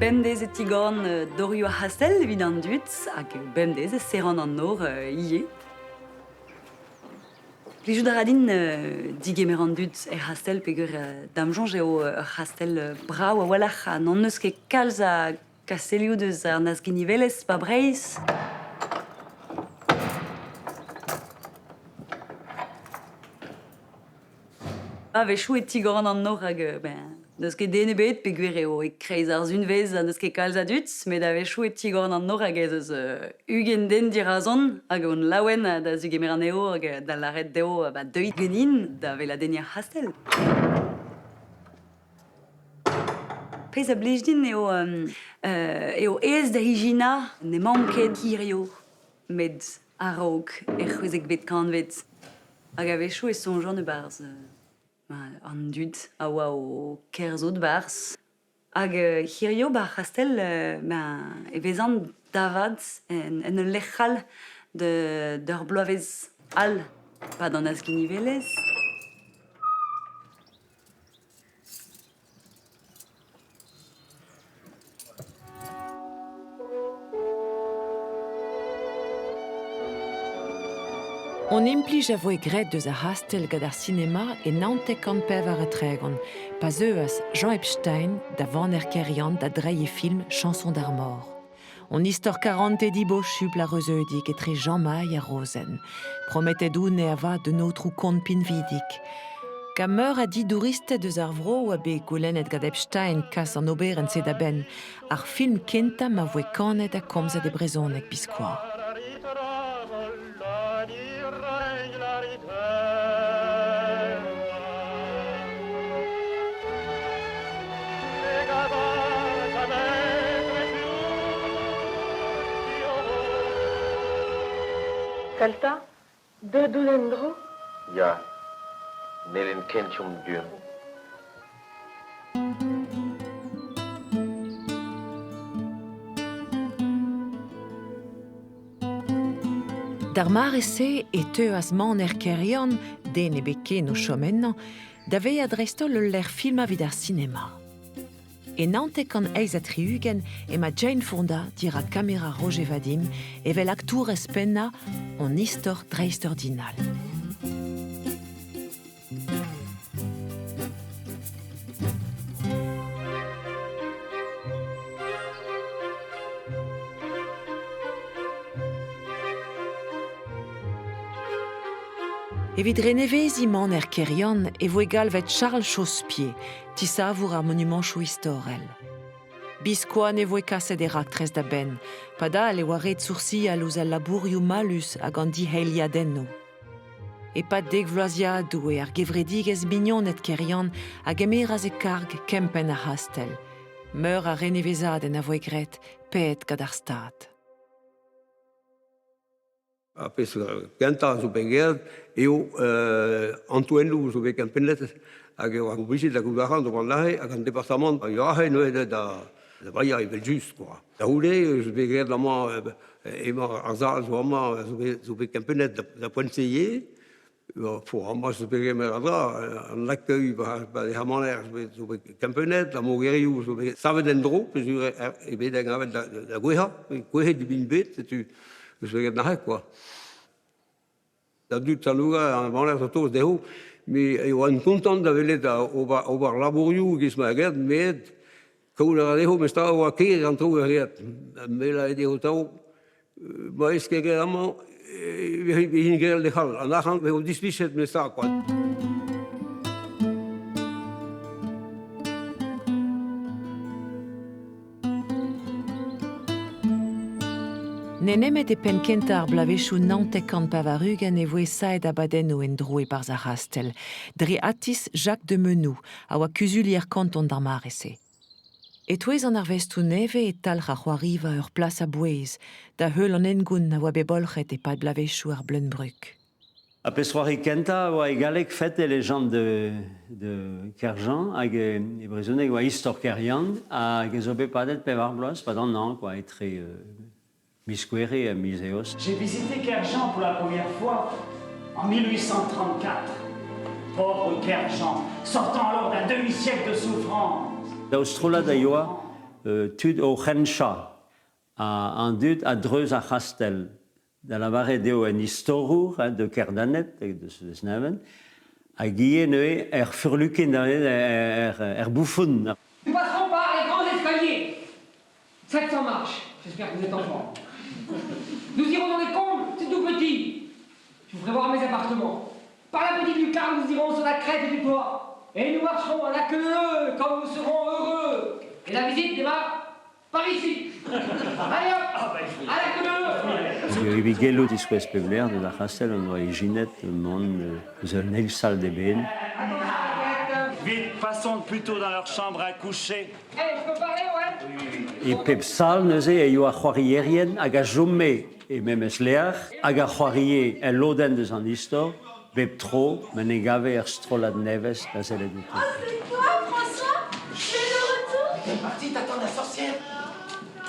bemdez e tigorn dorio a hastel evit an dud, hag bemdez e serran an nor ie. Plijout a ra din digemer an dud e hastel peogwir damjonj eo ur hastel brav a walac'h an an eus ket kalz a kaselioù deus ar nas ginivelez pa Breizh. Vechou e tigorn an nor hag neus ket den ebet peogwir eo e kreiz ar zunvez a neus ket kalz a dud, met a vechou e tigorn an nor hag ez eus ugen den dirazon hag on laouen da zugemer an eo hag da laret deo deuit ganin da veladenn ar hastel. Pezh a blij din eo ez da hijina ne manket hirio med a-raok e c'hwezek bet kanvet. Hag a vechou e sonjan e barz an dud a oa o kerzod barz. Hag hirio bar hastel e vezan davad en ul lec'hal d'ur bloavezh all, pa d'an az ginivelez. On implij a voe gret deus ar hastel gant ar sinema e naontek an pev ar etregon, pa zeuas Jean Epstein da Van Kerian da dreie film Chanson d'ar mor. On istor 40 dibochu la reuzeudik etre Jean Maille a Rosen. Prometedoù ne ava de notrou kont pinvidik. Ka meur a di douristet deus ar vro a be goulennet gant Epstein kas an ober en se da ben. Ar film kenta ma voe kanet a komzet e brezonek biskoa. Kalta, de doulendro? Ja, nelen kentium dun. D'ar marese e teuas man kerian, den e beke no chomennan, da vei adrestol l'er film a vid ar sinema. E naontek an eiz a triugen e ma Jane Fonda dir a kamera Roger Vadim e vel aktour ez penna an istor dreistor dinal. Evit renevezi man kerian e vo galvet Charles Chausse-Pied, tisavour ar monument chou istorel. Biskoa ne voe kaset e raktrez da ben, pada le waret soursi a louz al labourioù malus hag an dihelia denno. E pat deg vloaziadou e ar gevredigez mignonet kerian hag emeraz e karg kempen a hastel. Meur a renevezad en a voe gret, pet gant ar stad. Apes ganta zo begerd eo Antoine zo be kempenet hag eo ar obliget da goudaran do lahe hag an departement yahe noe da vaia e vel just quoi. Da houle zo begerd lama ema ar zal zo ama zo be kempenet da poenseier pour amma zo begerd mer adra an l'accueil ba de hamaner zo be kempenet la mogeriou zo be savet endro pesur e be da gavet da goeha di bin bet tu je vais regarder quoi. D'adultes à nous, on a tous des hauts, mais on est content d'aller au bar laborieux qui se regarde, mais quand on a des hauts, mais c'est à voir qui rentre au regarde. Mais là, il y a des hauts, mais est-ce qu'il y a vraiment une guerre de hal? On a un dispute, mais ça quoi. Ne nemet e pen kenta ar blavechou naontek an pavarugen e voe saet abadenno en dro e barz ar hastel. Dre atis Jacques de Menou, a oa kuzul ir kanton d'ar marese. E touez an ar vestou neve e talc'h a c'hoariva ur plas a bouez, da heul an engoun a oa bebolchet e pad blavechou ar bleunbruk. A pessoari kenta oa e galek fet e lejant de Kerjan hag e brezhoneg oa istor kerian hag e zo bet padet pev ar bloaz, pad an an, quoi, etre miskwere a miseos. J'ai visité Kerjan pour la première fois en 1834. Pauvre Kerjan, sortant alors d'un demi-siècle de souffrance. Da ostrola da yoa tud o Chensha, en dud à Dreus à Chastel. Dans la barre deo en historiour de Kerdanet, de ce snaven, à Guilleneué, furlukin, bouffon. Nous passerons par les grands escaliers. 700 marches. J'espère que vous êtes en forme. Nous irons dans les combles, c'est tout petit. Je vous ferai voir mes appartements. Par la petite lucarne, nous irons sur la crête du toit. Et nous marcherons à la queue quand nous serons heureux. Et la visite démarre par ici. Allez hop, à la queue. Il y a eu des discours spéciaux de la Chastel, on voit Ginette, le monde, une salle de bain. Vite, passons plutôt dans leur chambre à coucher. Je peux parler, ouais? Et Pep Sal, nous a eu à Juarierien, à Jomé, et même Esleach, à Juarier, et l'Oden de son histoire, Pep Tro, Menegave, Erstrola de Neves, la Zelle du Oh, c'est toi, François? Tu es de retour? Marty, t'attends la sorcière.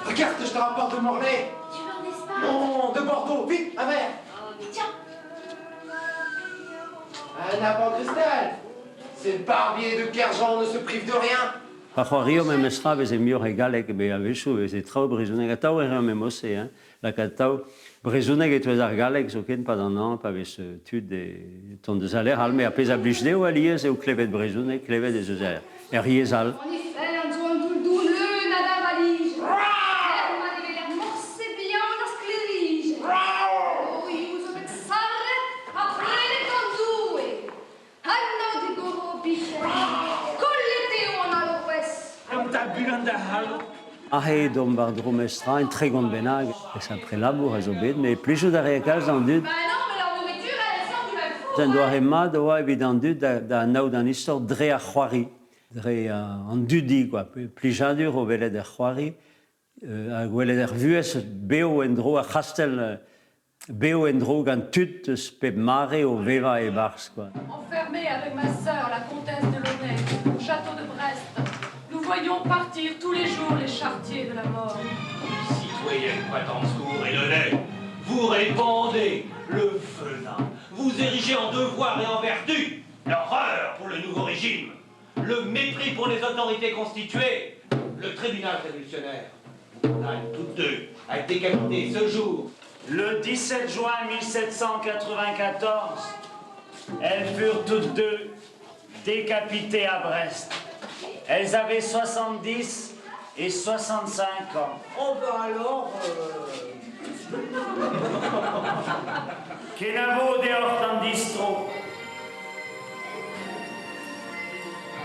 Regarde que je te rapporte de Morlaix. Tu veux en Espagne? Non, de Bordeaux, vite, un verre. Tiens. Un apport cristal. Ces barbiers de Kerjan ne se privent de rien. A Juario, même Esrav, c'est mieux régalé que Béavéchou, c'est trop brisonné. Gatao est même aussi, hein. La Gatao, brisonné que tu es régalé, que ce pas d'un an, pas avec ce tu des ton de salaire, almé à pesa blichdé ou allié, c'est au clévet de brisonné, clévet des osaires. Et riezal. On y fait un joint doudou, le nada valise. Herman avait l'air morcé bien dans ce qu'il dirige. Oh, il vous met sarre, après les candoués. Hanno di goro biche. Collete on a l'ouest. Comme ta bulle de halo. Ahé d'Ombardro Mestra, une très grande bénag, et après l'amour, elles obéissent, mais plus de réacage dans le Ben non, mais leur nourriture, elle sort du même four. ça doit remma doit évident d'un histoire dre à Juari, dre en dudi quoi, plus jandur au velé de Juari, à velé de vues beo endro à Castel beo endro gan tut speb mare au veva et bars quoi. Enfermée avec ma sœur, la comtesse de Launay, au château de Brest, nous voyions partir tous les jours les charretiers de la mort. Citoyenne Quatancourt et le lait, vous répandez le venin, vous érigez en devoir et en vertu l'horreur pour le nouveau régime, le mépris pour les autorités constituées, le tribunal révolutionnaire. Toutes deux a été décapité ce jour. Le 17 juin 1794, elles furent toutes deux décapitées à Brest. Elles avaient 70 et 65 ans. Oh ben alors... Che navo de ortandistro.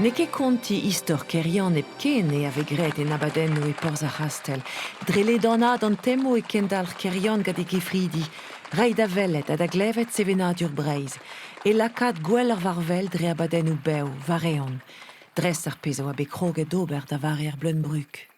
Neke conti istor kerian e pkene ave gret en abadenno e porza hastel. Drele donna don temo e kendal kerian gade gefridi. Rei da vellet ad aglevet se venadur breiz. E lakat gweller varvel dre abadenno beu, vareon. Dresser peso a bekroge dober da varier blunbruk.